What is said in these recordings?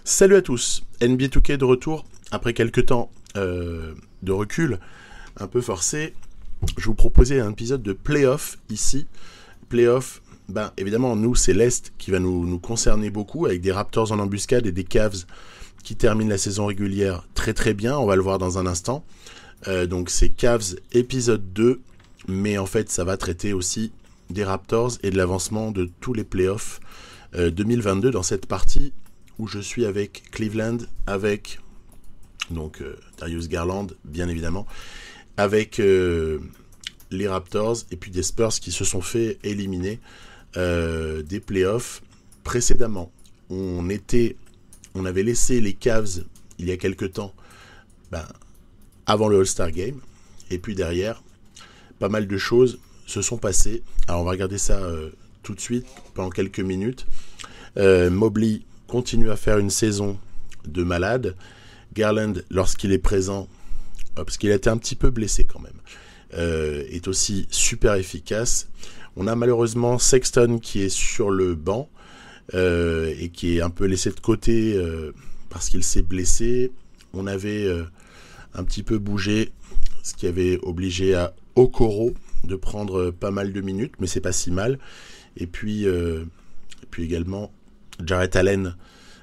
Salut à tous, NBA 2K de retour, après quelques temps de recul, un peu forcé, je vous proposais un épisode de Playoff ici. Playoff, évidemment nous c'est l'Est qui va nous concerner beaucoup, avec des Raptors en embuscade et des Cavs qui terminent la saison régulière très très bien, on va le voir dans un instant. Donc c'est Cavs épisode 2, mais en fait ça va traiter aussi des Raptors et de l'avancement de tous les Playoffs 2022 dans cette partie où je suis avec Cleveland, avec donc Darius Garland, bien évidemment, avec les Raptors et puis des Spurs qui se sont fait éliminer des playoffs précédemment. On avait laissé les Cavs il y a quelques temps, avant le All-Star Game, et puis derrière, pas mal de choses se sont passées. Alors on va regarder ça tout de suite, pendant quelques minutes. Mobley continue à faire une saison de malade. Garland, lorsqu'il est présent, parce qu'il a été un petit peu blessé quand même, est aussi super efficace. On a malheureusement Sexton qui est sur le banc et qui est un peu laissé de côté parce qu'il s'est blessé. On avait un petit peu bougé, ce qui avait obligé à Okoro de prendre pas mal de minutes, mais c'est pas si mal. Et puis également Jarrett Allen,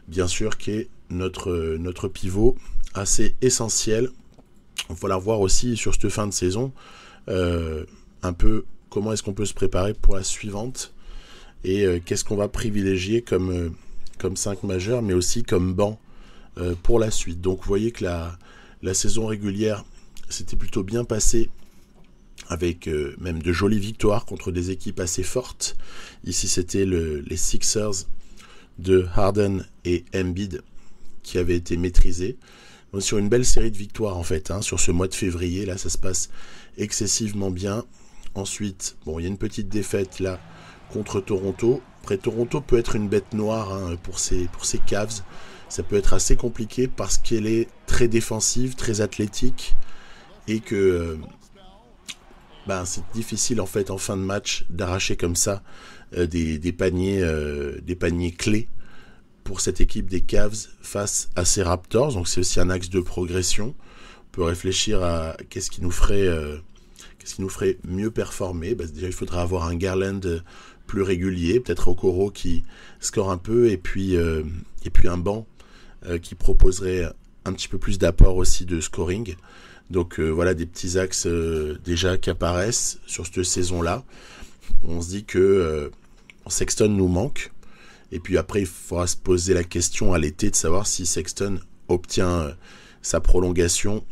bien sûr, qui est notre pivot assez essentiel. Il va falloir voir aussi sur cette fin de saison un peu comment est-ce qu'on peut se préparer pour la suivante et qu'est-ce qu'on va privilégier comme 5 majeurs, mais aussi comme banc pour la suite. Donc vous voyez que la saison régulière s'était plutôt bien passée, avec même de jolies victoires contre des équipes assez fortes. Ici c'était les Sixers de Harden et Embiid qui avaient été maîtrisés. Donc, sur une belle série de victoires en fait, sur ce mois de février, là ça se passe excessivement bien. Ensuite, il y a une petite défaite là contre Toronto. Après, Toronto peut être une bête noire pour ces Cavs. Ça peut être assez compliqué parce qu'elle est très défensive, très athlétique et que c'est difficile en fait en fin de match d'arracher comme ça des paniers clés pour cette équipe des Cavs face à ces Raptors. Donc c'est aussi un axe de progression. On peut réfléchir à qu'est-ce qui nous ferait mieux performer. Déjà il faudra avoir un Garland plus régulier, peut-être Okoro qui score un peu et puis un banc qui proposerait un petit peu plus d'apport aussi de scoring. Donc voilà des petits axes déjà qui apparaissent sur cette saison-là. On se dit que Sexton nous manque. Et puis après, il faudra se poser la question à l'été de savoir si Sexton obtient sa prolongation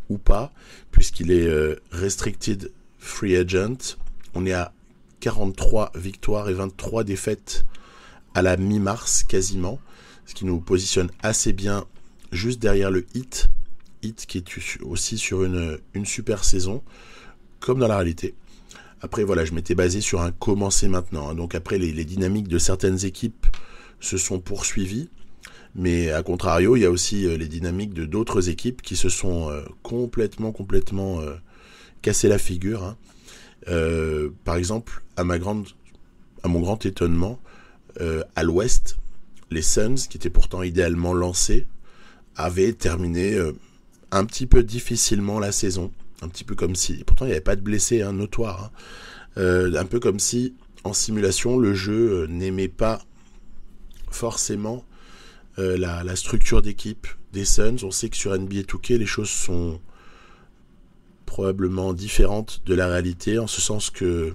ou pas, puisqu'il est restricted free agent. On est à 43 victoires et 23 défaites à la mi-mars quasiment, ce qui nous positionne assez bien juste derrière le Heat qui est aussi sur une super saison, comme dans la réalité. Après, voilà, je m'étais basé sur un commencer maintenant. Donc après, les dynamiques de certaines équipes se sont poursuivies. Mais à contrario, il y a aussi les dynamiques de d'autres équipes qui se sont complètement cassé la figure. Par exemple, à mon grand étonnement, à l'Ouest, les Suns, qui étaient pourtant idéalement lancés, avaient terminé un petit peu difficilement la saison. Un petit peu comme si... Pourtant, il n'y avait pas de blessés notoires. Un peu comme si, en simulation, le jeu n'aimait pas forcément la structure d'équipe des Suns. On sait que sur NBA 2K, les choses sont probablement différentes de la réalité, en ce sens que,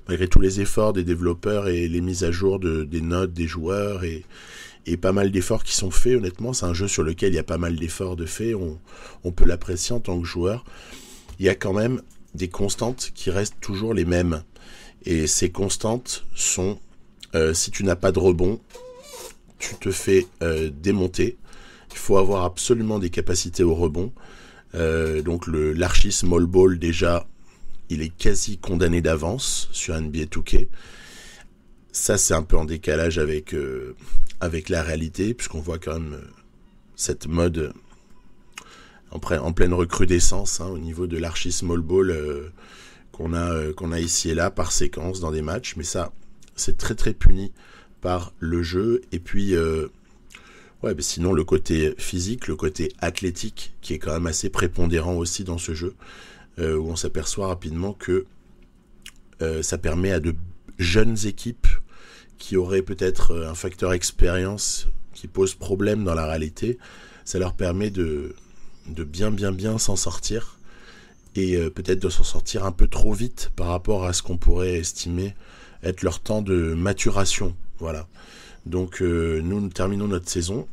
malgré tous les efforts des développeurs et les mises à jour des notes des joueurs et pas mal d'efforts qui sont faits, honnêtement, c'est un jeu sur lequel il y a pas mal d'efforts de faits, on peut l'apprécier en tant que joueur. Il y a quand même des constantes qui restent toujours les mêmes. Et ces constantes sont, si tu n'as pas de rebond, tu te fais démonter. Il faut avoir absolument des capacités au rebond. Donc l'archi small ball, déjà, il est quasi condamné d'avance sur NBA 2K. Ça, c'est un peu en décalage avec la réalité, puisqu'on voit quand même cette mode en pleine recrudescence au niveau de l'archi small ball qu'on a ici et là par séquence dans des matchs. Mais ça, c'est très très puni par le jeu. Et puis Ouais, mais sinon le côté physique, le côté athlétique, qui est quand même assez prépondérant aussi dans ce jeu, où on s'aperçoit rapidement que ça permet à de jeunes équipes qui auraient peut-être un facteur expérience qui pose problème dans la réalité, ça leur permet de bien s'en sortir, et peut-être de s'en sortir un peu trop vite par rapport à ce qu'on pourrait estimer être leur temps de maturation. Voilà. Donc nous terminons notre saison.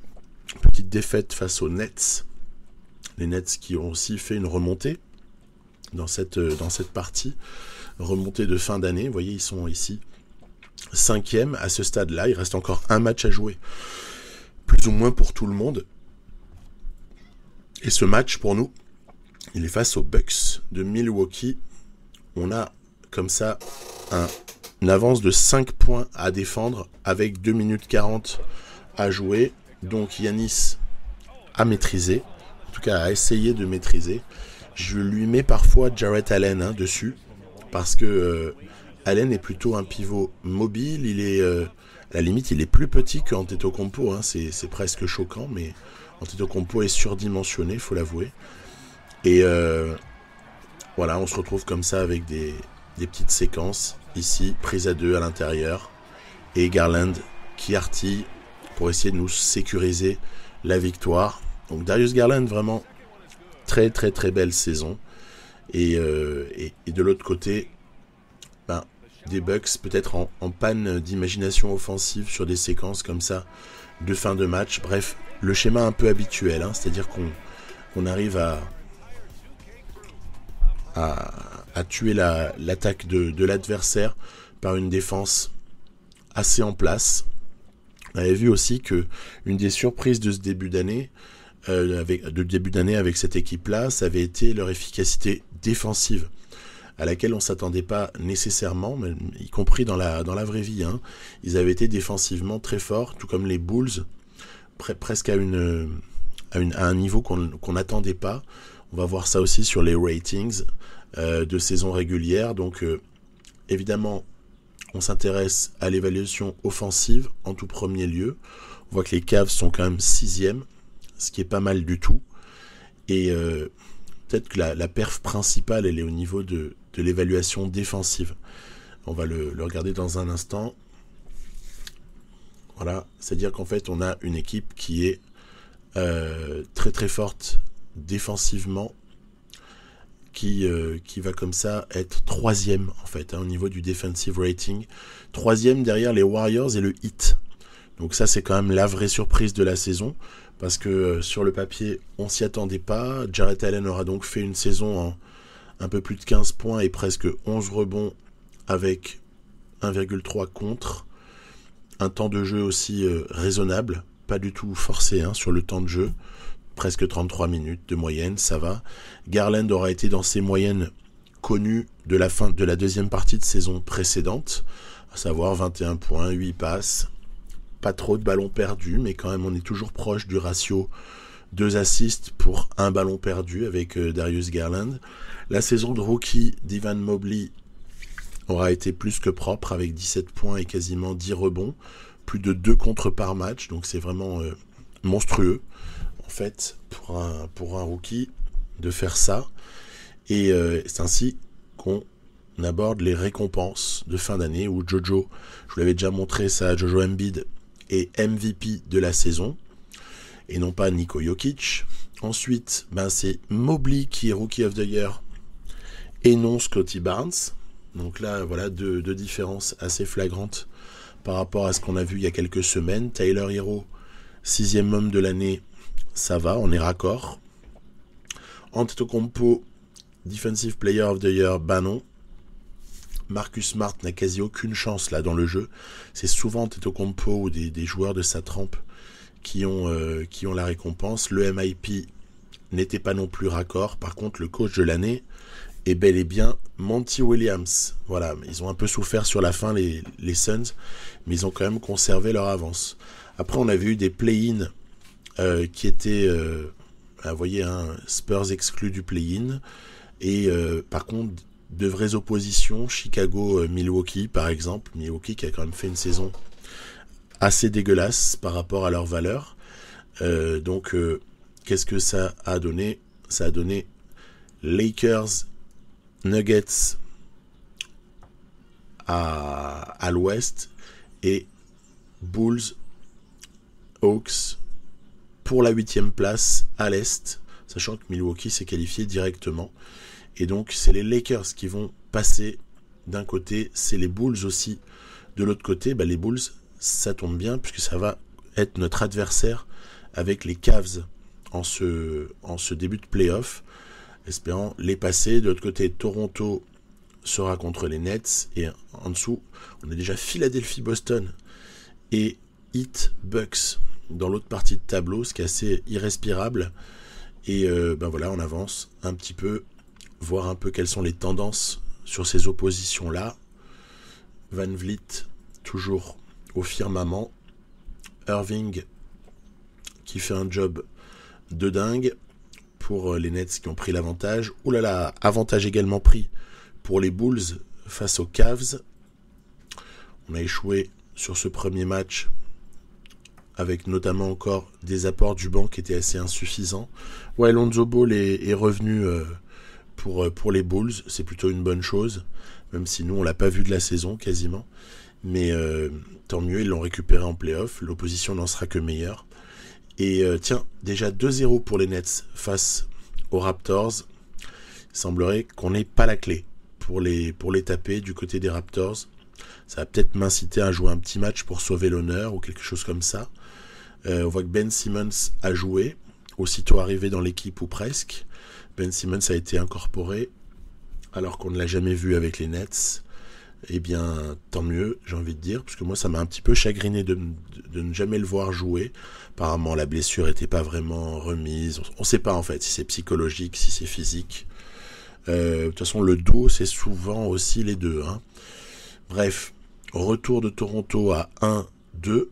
Petite défaite face aux Nets. Les Nets qui ont aussi fait une remontée dans cette partie. Remontée de fin d'année. Vous voyez, ils sont ici 5e à ce stade-là. Il reste encore un match à jouer. Plus ou moins pour tout le monde. Et ce match, pour nous, il est face aux Bucks de Milwaukee. On a comme ça une avance de 5 points à défendre avec 2 minutes 40 à jouer. Donc Giannis a maîtrisé, en tout cas a essayé de maîtriser. Je lui mets parfois Jarrett Allen dessus, parce que Allen est plutôt un pivot mobile. Il est, à la limite, il est plus petit qu'Antetokounmpo. C'est presque choquant, mais Antetokounmpo est surdimensionné, il faut l'avouer. Et voilà, on se retrouve comme ça avec des petites séquences. Ici, prise à 2 à l'intérieur. Et Garland qui artille pour essayer de nous sécuriser la victoire. Donc Darius Garland, vraiment très très très belle saison. Et de l'autre côté, des Bucks peut-être en panne d'imagination offensive sur des séquences comme ça de fin de match. Bref, le schéma un peu habituel, c'est-à-dire qu'on arrive à tuer l'attaque de l'adversaire par une défense assez en place. On avait vu aussi que une des surprises de ce début d'année, avec cette équipe-là, ça avait été leur efficacité défensive, à laquelle on ne s'attendait pas nécessairement, mais y compris dans la vraie vie. Ils avaient été défensivement très forts, tout comme les Bulls, presque à un niveau qu'on n'attendait pas. On va voir ça aussi sur les ratings de saison régulière. Donc évidemment, on s'intéresse à l'évaluation offensive en tout premier lieu. On voit que les Cavs sont quand même 6e, ce qui est pas mal du tout. Et peut-être que la perf principale, elle est au niveau de l'évaluation défensive. On va le regarder dans un instant. Voilà, c'est-à-dire qu'en fait, on a une équipe qui est très très forte défensivement, qui va comme ça être 3e en fait, au niveau du defensive rating. 3e derrière les Warriors et le Heat. Donc ça, c'est quand même la vraie surprise de la saison, parce que sur le papier, on s'y attendait pas. Jarrett Allen aura donc fait une saison en un peu plus de 15 points et presque 11 rebonds avec 1,3 contre. Un temps de jeu aussi raisonnable, pas du tout forcé sur le temps de jeu. Presque 33 minutes de moyenne, ça va. Garland aura été dans ses moyennes connues de la fin de la deuxième partie de saison précédente, à savoir 21 points, 8 passes, pas trop de ballons perdus, mais quand même on est toujours proche du ratio 2 assists pour 1 ballon perdu avec Darius Garland. La saison de rookie d'Evan Mobley aura été plus que propre, avec 17 points et quasiment 10 rebonds, plus de 2 contres par match, donc c'est vraiment monstrueux en fait pour un rookie de faire ça. Et c'est ainsi qu'on aborde les récompenses de fin d'année, où Jojo, je vous l'avais déjà montré ça, Jojo Embiid est MVP de la saison et non pas Niko Jokic. Ensuite, c'est Mobley qui est Rookie of the Year et non Scottie Barnes. Donc là, voilà deux différences assez flagrantes par rapport à ce qu'on a vu il y a quelques semaines. Tyler Hero, 6e homme de l'année, ça va, on est raccord. Antetokounmpo, Defensive Player of the Year, non. Marcus Smart n'a quasi aucune chance là dans le jeu. C'est souvent Antetokounmpo ou des joueurs de sa trempe qui ont la récompense. Le MIP n'était pas non plus raccord. Par contre, le coach de l'année est bel et bien Monty Williams. Voilà, ils ont un peu souffert sur la fin, les Suns, mais ils ont quand même conservé leur avance. Après, on avait eu des play-in qui étaient, vous voyez, Spurs exclus du play-in. Et par contre, de vraies oppositions, Chicago-Milwaukee par exemple. Milwaukee qui a quand même fait une saison assez dégueulasse par rapport à leur valeur. Donc, qu'est-ce que ça a donné? Ça a donné Lakers, Nuggets à l'ouest et Bulls, Hawks pour la 8e place à l'est, sachant que Milwaukee s'est qualifié directement. Et donc, c'est les Lakers qui vont passer d'un côté, c'est les Bulls aussi de l'autre côté. Les Bulls, ça tombe bien puisque ça va être notre adversaire avec les Cavs en ce début de play-off, espérant les passer. De l'autre côté, Toronto sera contre les Nets, et en dessous, on a déjà Philadelphie-Boston et Heat Bucks dans l'autre partie de tableau, ce qui est assez irrespirable. Et voilà, on avance un petit peu, voir un peu quelles sont les tendances sur ces oppositions-là. Van Vliet, toujours au firmament. Irving, qui fait un job de dingue pour les Nets qui ont pris l'avantage. Ouh là là, avantage également pris pour les Bulls face aux Cavs. On a échoué sur ce premier match avec notamment encore des apports du banc qui étaient assez insuffisants. Ouais, Lonzo Ball est revenu pour les Bulls, c'est plutôt une bonne chose, même si nous on l'a pas vu de la saison quasiment. Mais tant mieux, ils l'ont récupéré en play-off, l'opposition n'en sera que meilleure. Et tiens, déjà 2-0 pour les Nets face aux Raptors. Il semblerait qu'on n'ait pas la clé pour les taper du côté des Raptors. Ça va peut-être m'inciter à jouer un petit match pour sauver l'honneur ou quelque chose comme ça. On voit que Ben Simmons a joué, aussitôt arrivé dans l'équipe ou presque. Ben Simmons a été incorporé alors qu'on ne l'a jamais vu avec les Nets. Eh bien, tant mieux, j'ai envie de dire, parce que moi, ça m'a un petit peu chagriné de ne jamais le voir jouer. Apparemment, la blessure n'était pas vraiment remise. On ne sait pas, en fait, si c'est psychologique, si c'est physique. De toute façon, le dos, c'est souvent aussi les deux. Bref, retour de Toronto à 1-2.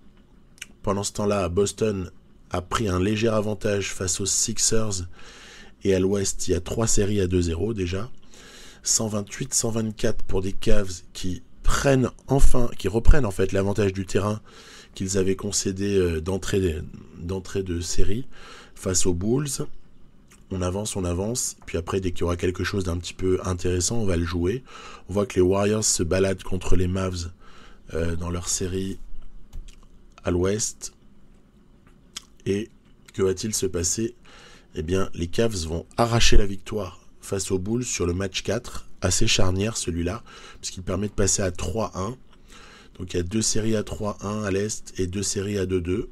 Pendant ce temps-là, Boston a pris un léger avantage face aux Sixers. Et à l'ouest, il y a 3 séries à 2-0 déjà. 128-124 pour des Cavs qui reprennent en fait l'avantage du terrain qu'ils avaient concédé d'entrée de série face aux Bulls. On avance, puis après dès qu'il y aura quelque chose d'un petit peu intéressant, on va le jouer. On voit que les Warriors se baladent contre les Mavs dans leur série à l'ouest. Et que va-t-il se passer? Eh bien, les Cavs vont arracher la victoire face aux Bulls sur le match 4, assez charnière celui-là, puisqu'il permet de passer à 3-1. Donc il y a 2 séries à 3-1 à l'Est et 2 séries à 2-2.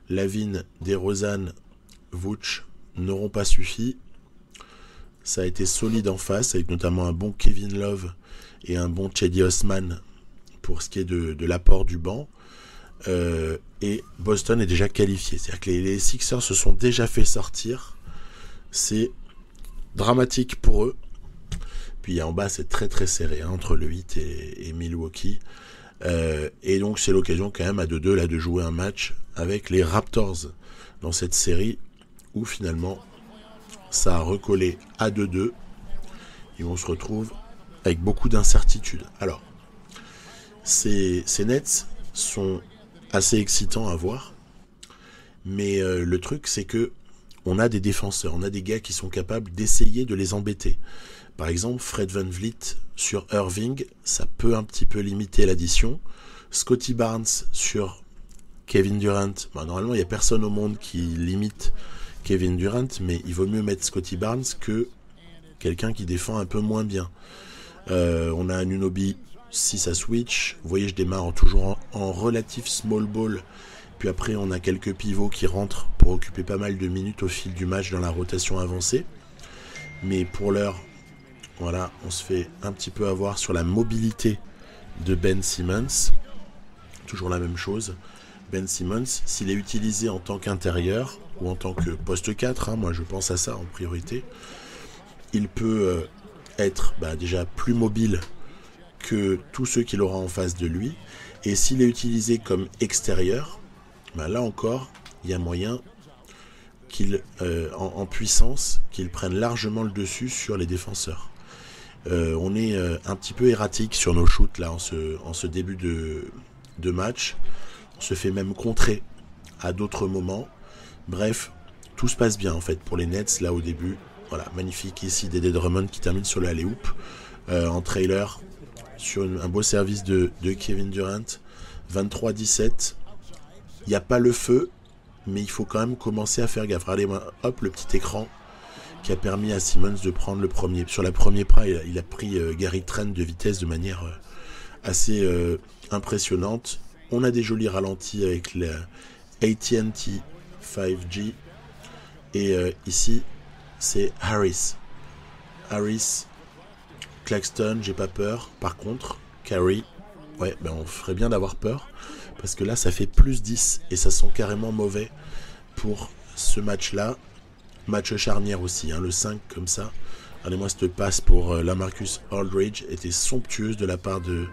Lavine, DeRozan, Vooch n'auront pas suffi. Ça a été solide en face, avec notamment un bon Kevin Love et un bon Cedi Osman pour ce qui est de l'apport du banc. Et Boston est déjà qualifié. C'est-à-dire que les Sixers se sont déjà fait sortir. C'est dramatique pour eux. Puis en bas, c'est très très serré entre le Heat et Milwaukee. Et donc, c'est l'occasion quand même à 2-2 là, de jouer un match avec les Raptors dans cette série où finalement ça a recollé à 2-2. Et on se retrouve avec beaucoup d'incertitudes. Alors, ces Nets sont assez excitants à voir. Mais le truc, c'est que on a des défenseurs, on a des gars qui sont capables d'essayer de les embêter. Par exemple, Fred VanVleet sur Irving, ça peut un petit peu limiter l'addition. Scottie Barnes sur Kevin Durant, normalement il n'y a personne au monde qui limite Kevin Durant, mais il vaut mieux mettre Scottie Barnes que quelqu'un qui défend un peu moins bien. On a Anunoby si ça switch. Vous voyez, je démarre toujours en relatif small ball. Puis après, on a quelques pivots qui rentrent pour occuper pas mal de minutes au fil du match dans la rotation avancée. Mais pour l'heure, voilà, on se fait un petit peu avoir sur la mobilité de Ben Simmons. Toujours la même chose. Ben Simmons, s'il est utilisé en tant qu'intérieur ou en tant que poste 4, moi je pense à ça en priorité, il peut être déjà plus mobile que tous ceux qu'il aura en face de lui. Et s'il est utilisé comme extérieur, là encore, il y a moyen qu'il, en puissance, qu'il prenne largement le dessus sur les défenseurs. On est un petit peu erratique sur nos shoots là en ce début de match. On se fait même contrer à d'autres moments. Bref, tout se passe bien en fait pour les Nets là au début. Voilà, magnifique ici Dédé Drummond qui termine sur le alley-oop en trailer sur un beau service de Kevin Durant. 23-17. Il n'y a pas le feu, mais il faut quand même commencer à faire gaffe. Regardez-moi, hop, le petit écran qui a permis à Simmons de prendre le premier. Sur la première pas, il a pris Gary Trent de vitesse de manière assez impressionnante. On a des jolis ralentis avec la AT&T 5G. Et ici, c'est Harris. Claxton, j'ai pas peur. Par contre, Curry, ouais, ben on ferait bien d'avoir peur. Parce que là, ça fait plus 10 et ça sent carrément mauvais pour ce match-là. Match charnière aussi, hein, le 5 comme ça. Regardez-moi cette passe pour LaMarcus Aldridge était somptueuse de la part de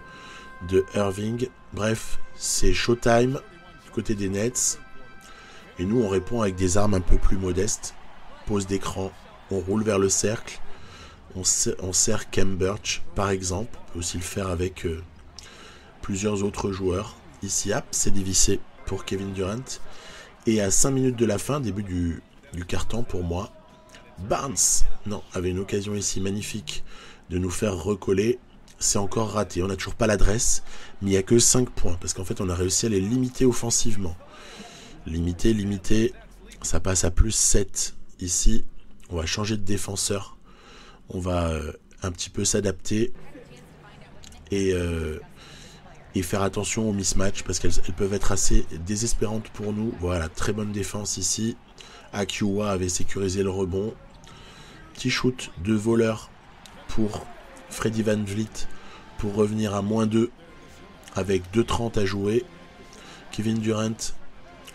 Irving. Bref, c'est showtime du côté des Nets. Et nous, on répond avec des armes un peu plus modestes. Pose d'écran, on roule vers le cercle. On sert Khem Birch, par exemple. On peut aussi le faire avec plusieurs autres joueurs. Ici, c'est dévissé pour Kevin Durant. Et à 5 minutes de la fin, début du carton pour moi, Barnes, avait une occasion ici magnifique de nous faire recoller. C'est encore raté. On n'a toujours pas l'adresse, mais il n'y a que 5 points. Parce qu'en fait, on a réussi à les limiter offensivement. Limiter, ça passe à plus 7. Ici, on va changer de défenseur. On va un petit peu s'adapter et faire attention aux mismatchs parce qu'elles peuvent être assez désespérantes pour nous. Voilà, très bonne défense ici. Achiuwa avait sécurisé le rebond. Petit shoot de voleur pour Freddie VanVleet pour revenir à -2 avec 2:30 à jouer. Kevin Durant,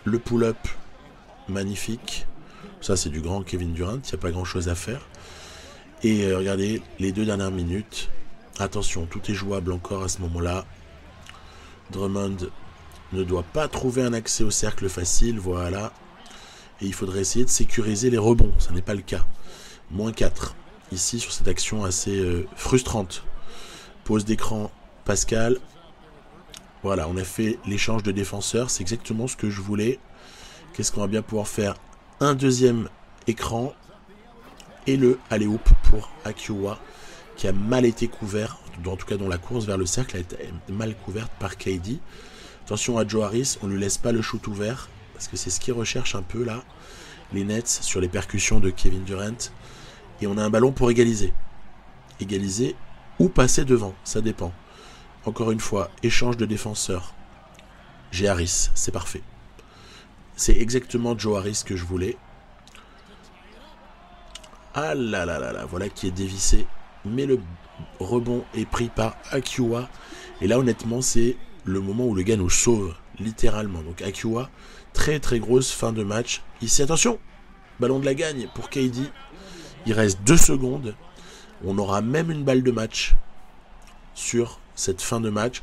le pull-up, magnifique. Ça, c'est du grand Kevin Durant, il n'y a pas grand-chose à faire. Et regardez, les 2 dernières minutes. Attention, tout est jouable encore à ce moment-là. Drummond ne doit pas trouver un accès au cercle facile, voilà. Et il faudrait essayer de sécuriser les rebonds, ça n'est pas le cas. -4, ici sur cette action assez frustrante. Pause d'écran, Pascal. Voilà, on a fait l'échange de défenseurs, c'est exactement ce que je voulais. Qu'est-ce qu'on va bien pouvoir faire? Un deuxième écran et le alley-oop pour Achiuwa qui a mal été couvert, en tout cas dont la course vers le cercle a été mal couverte par KD. Attention à Joe Harris, on ne lui laisse pas le shoot ouvert parce que c'est ce qu'ils recherchent un peu là, les Nets sur les percussions de Kevin Durant. Et on a un ballon pour égaliser ou passer devant, ça dépend. Encore une fois, échange de défenseurs. J'ai Harris, c'est parfait. C'est exactement Joe Harris que je voulais. Ah là là là là, voilà qui est dévissé. Mais le rebond est pris par Achiuwa. Et là, honnêtement, c'est le moment où le gars nous sauve, littéralement. Donc Achiuwa, très très grosse fin de match. Ici, attention, ballon de la gagne pour KD. Il reste 2 secondes. On aura même une balle de match sur cette fin de match.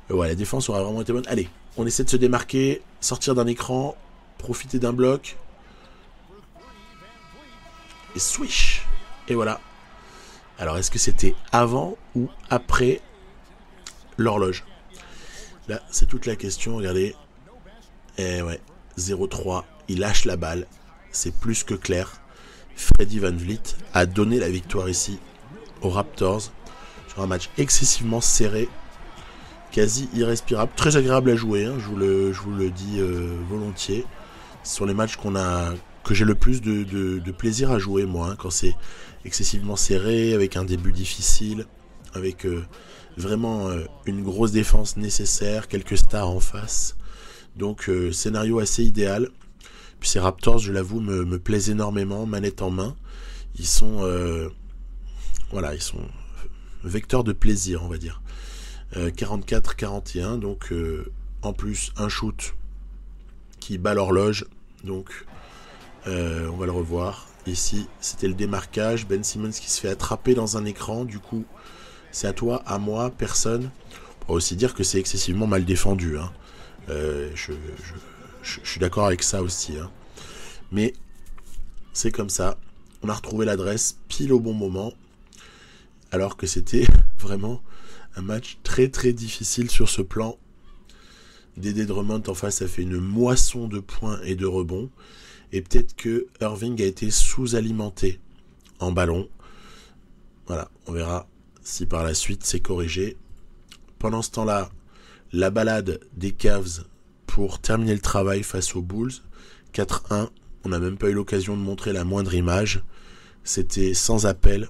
Ouais, la défense aura vraiment été bonne. Allez, on essaie de se démarquer, sortir d'un écran, profiter d'un bloc. Et swish. Et voilà. Alors, est-ce que c'était avant ou après l'horloge? Là, c'est toute la question. Regardez. Et ouais, 0-3. Il lâche la balle. C'est plus que clair. Freddie VanVleet a donné la victoire ici aux Raptors sur un match excessivement serré, quasi irrespirable, très agréable à jouer, hein, je vous le dis volontiers. Ce sont les matchs que j'ai le plus de plaisir à jouer moi, hein, quand c'est excessivement serré, avec un début difficile, avec vraiment une grosse défense nécessaire, quelques stars en face. Donc scénario assez idéal. Puis ces Raptors, je l'avoue, me plaisent énormément, manette en main. Ils sont vecteurs de plaisir, on va dire. 44-41, donc en plus un shoot qui bat l'horloge. Donc on va le revoir. Ici, c'était le démarquage. Ben Simmons qui se fait attraper dans un écran. Du coup, c'est à toi, à moi, personne. On va aussi dire que c'est excessivement mal défendu, hein. Je suis d'accord avec ça aussi, hein. Mais c'est comme ça. On a retrouvé l'adresse pile au bon moment. Alors que c'était vraiment un match très très difficile sur ce plan. Dédé Drummond en face a fait une moisson de points et de rebonds. et peut-être que Irving a été sous-alimenté en ballon. Voilà, on verra si par la suite c'est corrigé. Pendant ce temps-là, la balade des Cavs pour terminer le travail face aux Bulls. 4-1, on n'a même pas eu l'occasion de montrer la moindre image. C'était sans appel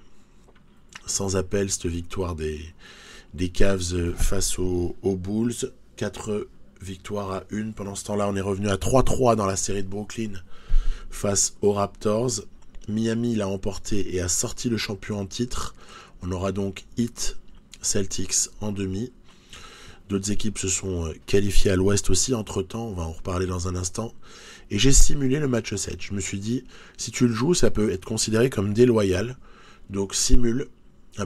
cette victoire des Cavs face aux Bulls. 4 victoires à 1. Pendant ce temps-là, on est revenu à 3-3 dans la série de Brooklyn face aux Raptors. Miami l'a emporté et a sorti le champion en titre. On aura donc Heat, Celtics en demi. D'autres équipes se sont qualifiées à l'ouest aussi. Entre-temps, on va en reparler dans un instant. Et j'ai simulé le match 7. Je me suis dit, si tu le joues, ça peut être considéré comme déloyal. Donc simule.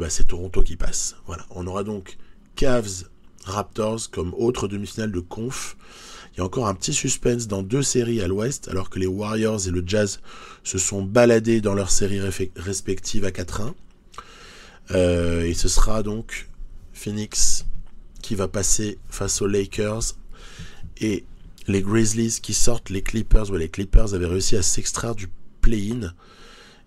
C'est Toronto qui passe. Voilà. On aura donc Cavs, Raptors comme autre demi-finale de conf. Il y a encore un petit suspense dans 2 séries à l'ouest, alors que les Warriors et le Jazz se sont baladés dans leurs séries respectives à 4-1. Et ce sera donc Phoenix qui va passer face aux Lakers et les Grizzlies qui sortent les Clippers. Les Clippers avaient réussi à s'extraire du play-in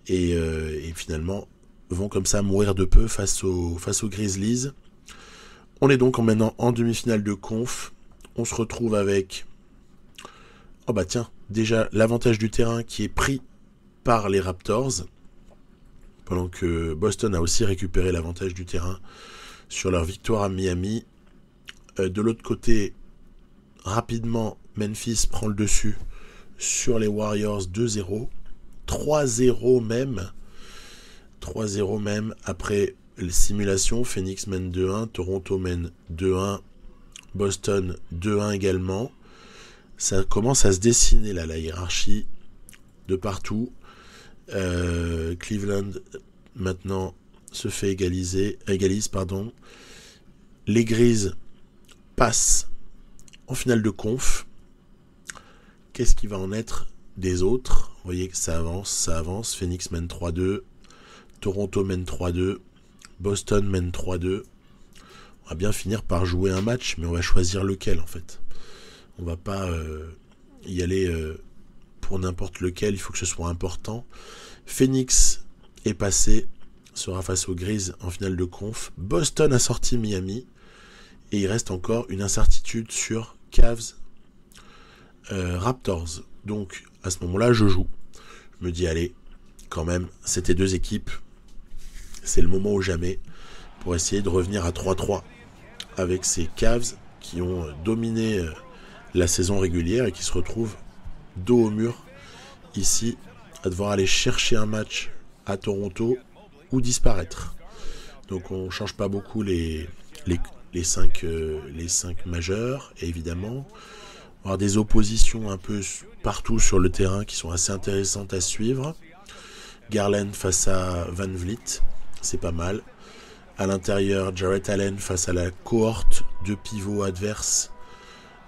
et finalement vont comme ça mourir de peu face aux Grizzlies. On est donc maintenant en demi-finale de conf. On se retrouve avec déjà l'avantage du terrain qui est pris par les Raptors, pendant que Boston a aussi récupéré l'avantage du terrain sur leur victoire à Miami. De l'autre côté, rapidement, Memphis prend le dessus sur les Warriors 2-0. 3-0 même. 3-0 même après les simulations. Phoenix mène 2-1, Toronto mène 2-1, Boston 2-1 également. Ça commence à se dessiner là, la hiérarchie de partout. Cleveland maintenant se fait égalise. Les Grizzlies passent en finale de conf. Qu'est-ce qui va en être des autres? Vous voyez que ça avance. Phoenix mène 3-2, Toronto mène 3-2, Boston mène 3-2. On va bien finir par jouer un match, mais on va choisir lequel en fait. On va pas y aller pour n'importe lequel, il faut que ce soit important. Phoenix est passé, sera face aux Grizzlies en finale de conf. Boston a sorti Miami, et il reste encore une incertitude sur Cavs Raptors. Donc à ce moment-là, je joue. Je me dis, allez, quand même, c'était 2 équipes. C'est le moment ou jamais pour essayer de revenir à 3-3 avec ces Cavs qui ont dominé la saison régulière et qui se retrouvent dos au mur ici à devoir aller chercher un match à Toronto ou disparaître. Donc on ne change pas beaucoup les 5 majeurs, et évidemment on va avoir des oppositions un peu partout sur le terrain qui sont assez intéressantes à suivre. Garland face à Van Vliet, c'est pas mal. À l'intérieur, Jarrett Allen face à la cohorte de pivots adverses.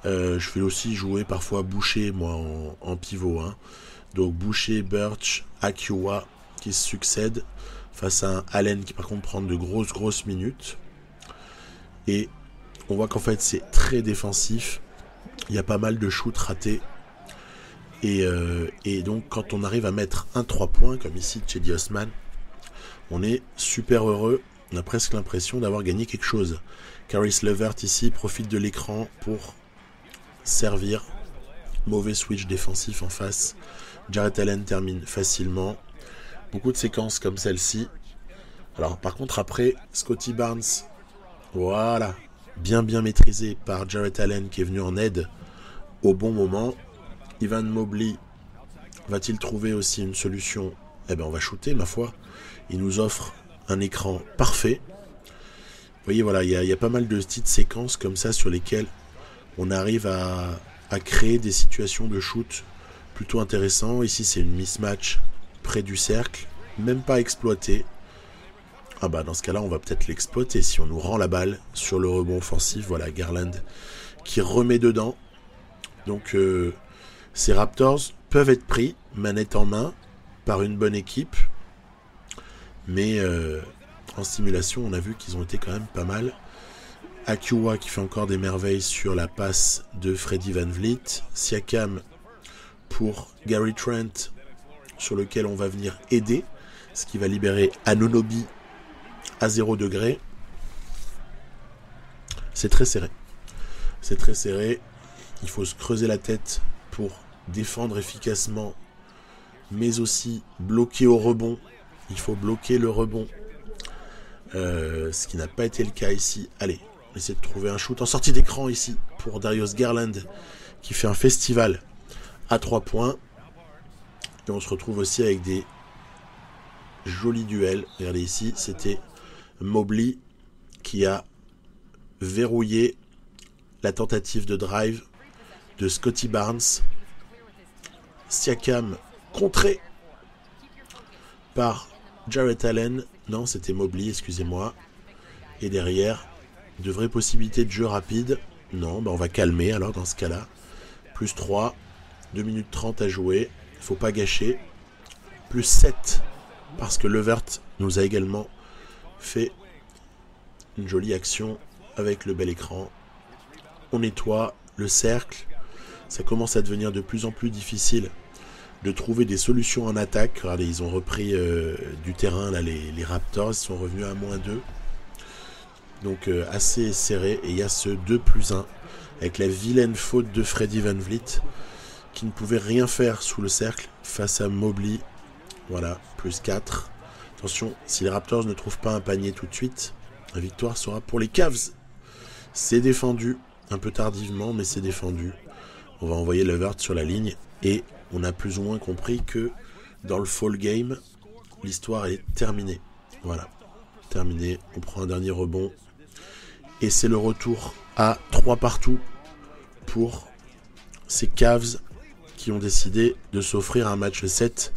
Je fais aussi jouer parfois Boucher, moi, en pivot. Donc Boucher, Birch, Akua qui se succèdent face à un Allen qui par contre prend de grosses minutes. Et on voit qu'en fait c'est très défensif. Il y a pas mal de shoots ratés. Et donc quand on arrive à mettre un 3 points, comme ici chez Osman, on est super heureux. On a presque l'impression d'avoir gagné quelque chose. Caris LeVert ici profite de l'écran pour servir. Mauvais switch défensif en face. Jarrett Allen termine facilement. Beaucoup de séquences comme celle-ci. Alors par contre après, Scottie Barnes, voilà, bien maîtrisé par Jarrett Allen qui est venu en aide au bon moment. Evan Mobley va-t-il trouver aussi une solution? On va shooter, ma foi. Il nous offre un écran parfait. Vous voyez, voilà, il y a pas mal de petites séquences comme ça sur lesquelles on arrive à créer des situations de shoot plutôt intéressantes. Ici, c'est une mismatch près du cercle, même pas exploitée. Dans ce cas-là, on va peut-être l'exploiter si on nous rend la balle sur le rebond offensif. Voilà, Garland qui remet dedans. Donc, ces Raptors peuvent être pris, manette en main, par une bonne équipe. Mais en simulation, on a vu qu'ils ont été quand même pas mal. Akua qui fait encore des merveilles sur la passe de Freddie Van Vliet. Siakam pour Gary Trent, sur lequel on va venir aider, ce qui va libérer Anunoby à 0 degré. C'est très serré. C'est très serré. Il faut se creuser la tête pour défendre efficacement, mais aussi bloquer au rebond. Il faut bloquer le rebond. Ce qui n'a pas été le cas ici. Allez, on va essayer de trouver un shoot en sortie d'écran ici pour Darius Garland qui fait un festival à 3 points. Et on se retrouve aussi avec des jolis duels. Regardez ici, c'était Mobley qui a verrouillé la tentative de drive de Scottie Barnes. Siakam contré par Jarrett Allen. Non, c'était Mobley, excusez-moi. Et derrière, de vraies possibilités de jeu rapide. Non, on va calmer alors dans ce cas-là. Plus 3, 2 minutes 30 à jouer. Il ne faut pas gâcher. Plus 7, parce que Levert nous a également fait une jolie action avec le bel écran. On nettoie le cercle. Ça commence à devenir de plus en plus difficile de trouver des solutions en attaque. Regardez, ils ont repris du terrain, là, les Raptors. Ils sont revenus à -2. Donc assez serré. Et il y a ce 2+1 avec la vilaine faute de Freddie VanVleet qui ne pouvait rien faire sous le cercle face à Mobley. Voilà, plus 4. Attention, si les Raptors ne trouvent pas un panier tout de suite, la victoire sera pour les Cavs. C'est défendu, un peu tardivement, mais c'est défendu. On va envoyer Levert sur la ligne et on a plus ou moins compris que dans le fall game, l'histoire est terminée. Voilà, terminée. On prend un dernier rebond et c'est le retour à 3 partout pour ces Cavs qui ont décidé de s'offrir un match 7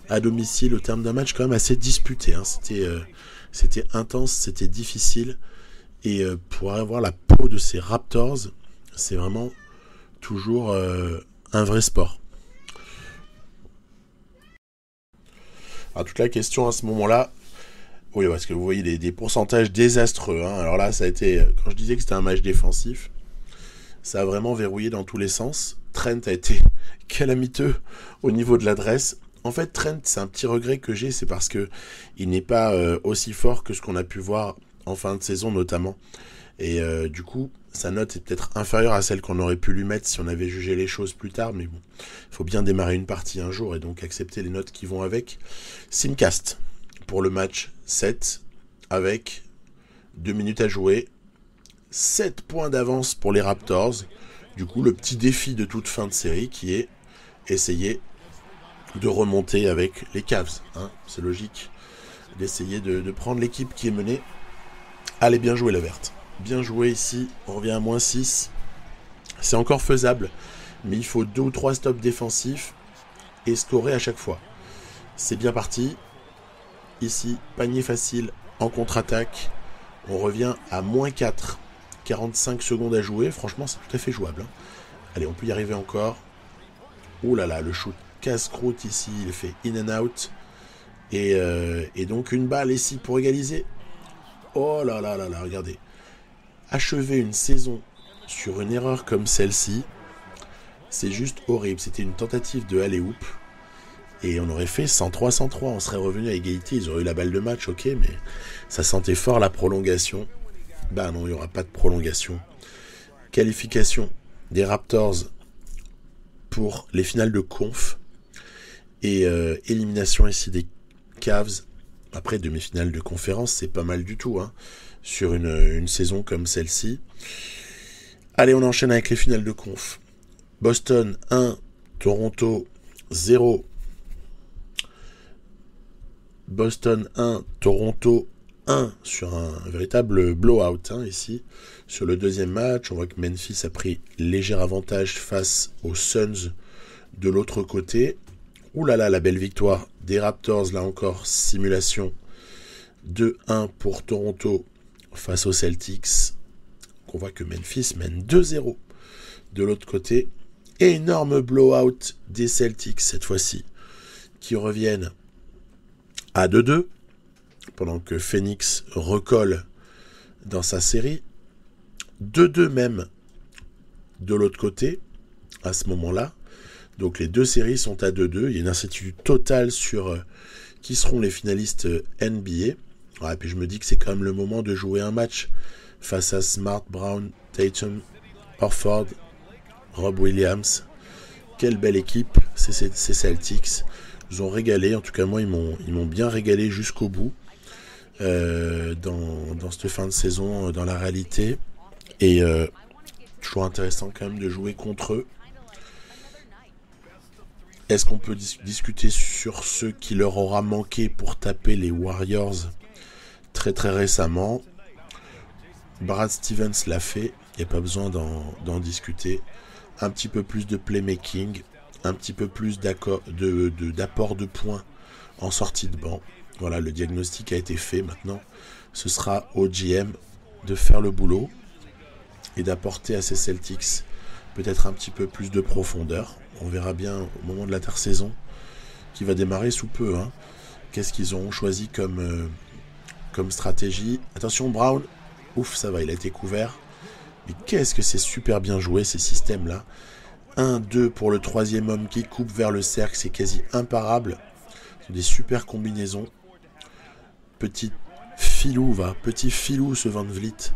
à domicile au terme d'un match quand même assez disputé. C'était intense, c'était difficile. Et pour avoir la peau de ces Raptors, c'est vraiment toujours un vrai sport. Alors toute la question à ce moment-là, oui, parce que vous voyez des pourcentages désastreux. Alors là, ça a été, quand je disais que c'était un match défensif, ça a vraiment verrouillé dans tous les sens. Trent a été calamiteux au niveau de l'adresse. En fait, Trent, c'est un petit regret que j'ai, c'est parce que il n'est pas aussi fort que ce qu'on a pu voir en fin de saison notamment. Et du coup, sa note est peut-être inférieure à celle qu'on aurait pu lui mettre si on avait jugé les choses plus tard. Mais bon, il faut bien démarrer une partie un jour et donc accepter les notes qui vont avec. Simcast pour le match 7 avec 2 minutes à jouer. 7 points d'avance pour les Raptors. Du coup, le petit défi de toute fin de série qui est essayer de remonter avec les Cavs. C'est logique d'essayer de prendre l'équipe qui est menée. Allez, bien joué Levert. Bien joué ici. On revient à -6. C'est encore faisable, mais il faut 2 ou 3 stops défensifs et scorer à chaque fois. C'est bien parti. Ici, panier facile en contre-attaque. On revient à -4. 45 secondes à jouer. Franchement, c'est tout à fait jouable. Allez, on peut y arriver encore. Ouh là là, le shoot casse-croûte ici. Il fait in and out. Et donc une balle ici pour égaliser. Oh là là là là, regardez. Achever une saison sur une erreur comme celle-ci, c'est juste horrible. C'était une tentative de alley-oop. Et on aurait fait 103-103. On serait revenu à égalité. Ils auraient eu la balle de match, ok, mais ça sentait fort la prolongation. Bah non, il n'y aura pas de prolongation. Qualification des Raptors pour les finales de conf. Et élimination ici des Cavs. Après, demi-finale de conférence, c'est pas mal du tout, sur une saison comme celle-ci. Allez, on enchaîne avec les finales de conf. Boston 1, Toronto 0. Boston 1, Toronto 1 sur un véritable blowout ici. Sur le deuxième match, on voit que Memphis a pris léger avantage face aux Suns de l'autre côté. Ouh là là, la belle victoire des Raptors, là encore, simulation 2-1 pour Toronto face aux Celtics. On voit que Memphis mène 2-0 de l'autre côté. Énorme blowout des Celtics cette fois-ci, qui reviennent à 2-2, pendant que Phoenix recolle dans sa série. 2-2 même de l'autre côté, à ce moment-là. Donc les deux séries sont à 2-2. Il y a une incertitude totale sur qui seront les finalistes NBA. Ouais, et puis je me dis que c'est quand même le moment de jouer un match face à Smart, Brown, Tatum, Horford, Rob Williams. Quelle belle équipe, ces Celtics. Ils nous ont régalé, en tout cas moi ils m'ont bien régalé jusqu'au bout dans cette fin de saison, dans la réalité. Et toujours intéressant quand même de jouer contre eux. Est-ce qu'on peut discuter sur ce qui leur aura manqué pour taper les Warriors très très récemment? Brad Stevens l'a fait, il n'y a pas besoin d'en discuter. Un petit peu plus de playmaking, un petit peu plus d'apport de points en sortie de banc. Voilà, le diagnostic a été fait. Maintenant, ce sera au GM de faire le boulot et d'apporter à ces Celtics peut-être un petit peu plus de profondeur. On verra bien au moment de l'intersaison qui va démarrer sous peu. Qu'est-ce qu'ils ont choisi comme stratégie? Attention, Brown. Ouf, ça va, il a été couvert. Mais qu'est-ce que c'est super bien joué ces systèmes-là. 1-2 pour le troisième homme qui coupe vers le cercle, c'est quasi imparable. C'est des super combinaisons. Petit filou ce Van Vliet.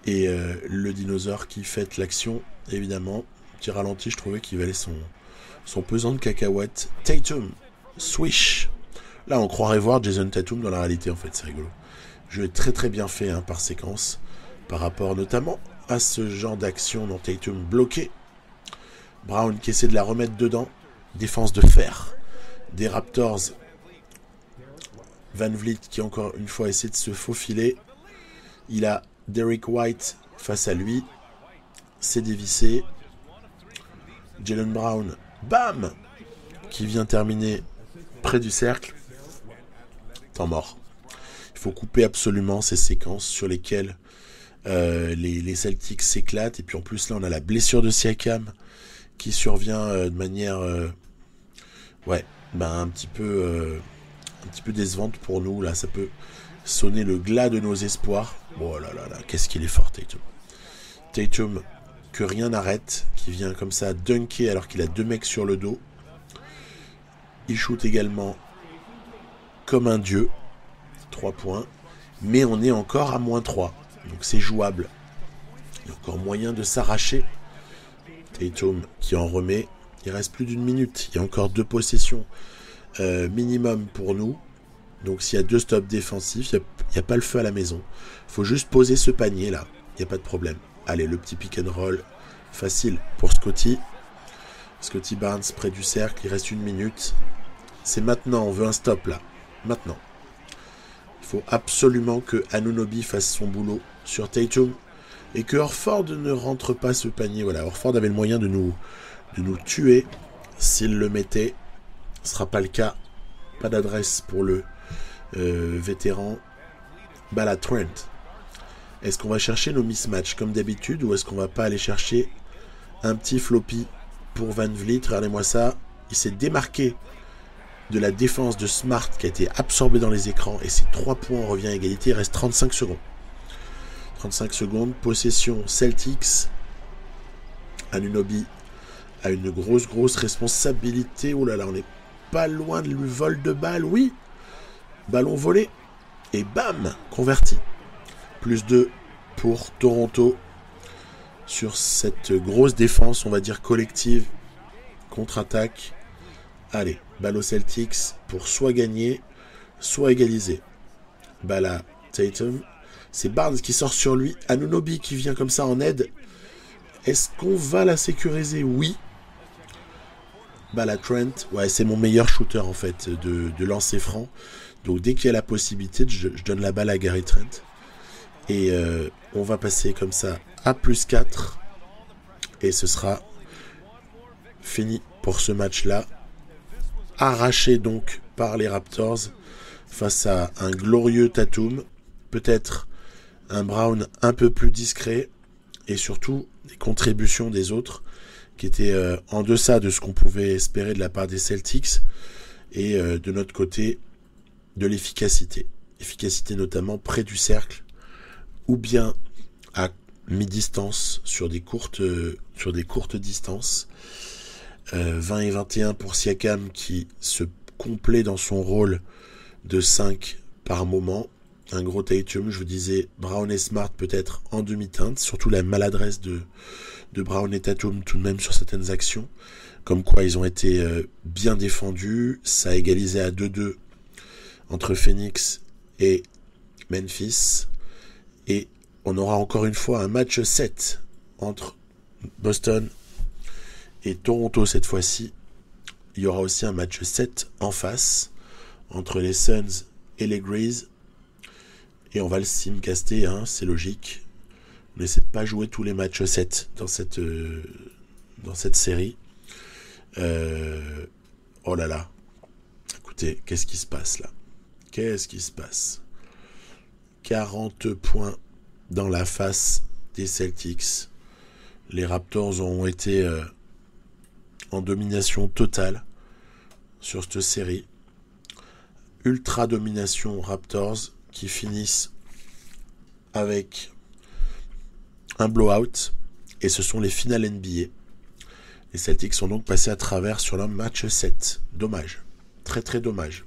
Et le dinosaure qui fête l'action, évidemment. Petit ralenti, je trouvais qu'il valait son pesant de cacahuètes. Tatum, swish. Là, on croirait voir Jason Tatum dans la réalité, en fait, c'est rigolo. Jeu est très très bien fait par séquence, par rapport notamment à ce genre d'action dans Tatum bloqué. Brown qui essaie de la remettre dedans. Défense de fer des Raptors. Van Vliet qui encore une fois essaie de se faufiler. Il a Derrick White face à lui. C'est dévissé. Jaylen Brown, bam, qui vient terminer près du cercle. Temps mort. Il faut couper absolument ces séquences sur lesquelles les Celtics s'éclatent. Et puis en plus là on a la blessure de Siakam qui survient de manière un petit peu décevante pour nous. Là ça peut sonner le glas de nos espoirs. Oh là là là, qu'est-ce qu'il est fort Tatum. Tatum que rien n'arrête, qui vient comme ça dunker alors qu'il a 2 mecs sur le dos. Il shoot également comme un dieu. 3 points. Mais on est encore à -3. Donc c'est jouable. Il y a encore moyen de s'arracher. Tatum qui en remet. Il reste plus d'1 minute. Il y a encore 2 possessions minimum pour nous. Donc s'il y a 2 stops défensifs, il n'y a pas le feu à la maison. Il faut juste poser ce panier là. Il n'y a pas de problème. Allez, le petit pick and roll. Facile pour Scotty. Scotty Barnes près du cercle. Il reste 1 minute. C'est maintenant. On veut un stop là. Maintenant. Il faut absolument que Anunoby fasse son boulot sur Tatum. Et que Horford ne rentre pas ce panier. Voilà, Horford avait le moyen de nous tuer s'il le mettait. Ce ne sera pas le cas. Pas d'adresse pour le vétéran. Ball à Trent. Est-ce qu'on va chercher nos mismatchs comme d'habitude ou est-ce qu'on va pas aller chercher un petit floppy pour Van Vliet? Regardez-moi ça. Il s'est démarqué de la défense de Smart qui a été absorbée dans les écrans et ses 3 points, on revient à égalité. Il reste 35 secondes. 35 secondes. Possession Celtics. Anunoby a une grosse responsabilité. Oh là là, on n'est pas loin de lui vol de balle. Oui. Ballon volé. Et bam, converti. +2 pour Toronto sur cette grosse défense, on va dire collective. Contre-attaque. Allez, balle aux Celtics pour soit gagner, soit égaliser. Balle à Tatum. C'est Barnes qui sort sur lui. Anunoby qui vient comme ça en aide. Est-ce qu'on va la sécuriser? Oui. Balle à Trent. Ouais, c'est mon meilleur shooter en fait de lancer franc. Donc dès qu'il y a la possibilité, je donne la balle à Gary Trent. Et on va passer comme ça à +4. Et ce sera fini pour ce match-là. Arraché donc par les Raptors face à un glorieux Tatum. Peut-être un Brown un peu plus discret. Et surtout des contributions des autres qui étaient en deçà de ce qu'on pouvait espérer de la part des Celtics. Et de notre côté, de l'efficacité. Efficacité notamment près du cercle. Ou bien à mi-distance sur des courtes distances. 20 et 21 pour Siakam qui se complaît dans son rôle de 5 par moment. Un gros Tatum, je vous disais, Brown et Smart peut-être en demi-teinte, surtout la maladresse de Brown et Tatum tout de même sur certaines actions, comme quoi ils ont été bien défendus. Ça a égalisé à 2-2 entre Phoenix et Memphis, et on aura encore une fois un match 7 entre Boston et Toronto cette fois-ci. Il y aura aussi un match 7 en face entre les Suns et les Grizzlies. Et on va le simcaster, hein, c'est logique. On essaie de pas jouer tous les matchs 7 dans cette série. Oh là là. Écoutez, qu'est-ce qui se passe là? Qu'est-ce qui se passe? 40 points dans la face des Celtics. Les Raptors ont été en domination totale sur cette série. Ultra domination Raptors qui finissent avec un blowout, et ce sont les finales NBA. Les Celtics sont donc passés à travers sur leur match 7. Dommage. Très très dommage.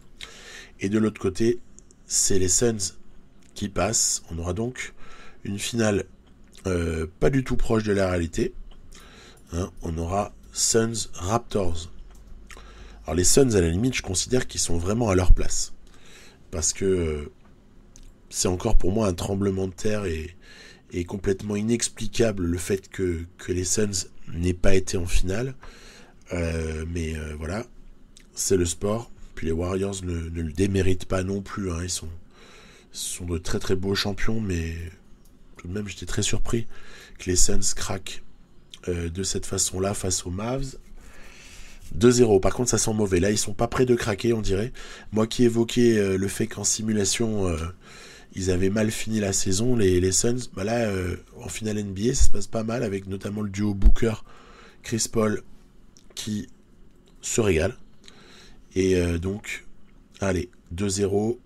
Et de l'autre côté, c'est les Suns qui passent. On aura donc une finale pas du tout proche de la réalité. Hein, on aura Suns Raptors. Alors les Suns, à la limite, je considère qu'ils sont vraiment à leur place. Parce que c'est encore pour moi un tremblement de terre et complètement inexplicable le fait que les Suns n'aient pas été en finale. Mais voilà, c'est le sport. Puis les Warriors ne le déméritent pas non plus. Hein. Ils sont de très très beaux champions, mais tout de même j'étais très surpris que les Suns craquent de cette façon-là face aux Mavs. 2-0, par contre ça sent mauvais. Là ils sont pas près de craquer, on dirait. Moi qui évoquais le fait qu'en simulation ils avaient mal fini la saison, les Suns, bah là en finale NBA ça se passe pas mal, avec notamment le duo Booker Chris Paul qui se régale. Et donc allez, 2-0,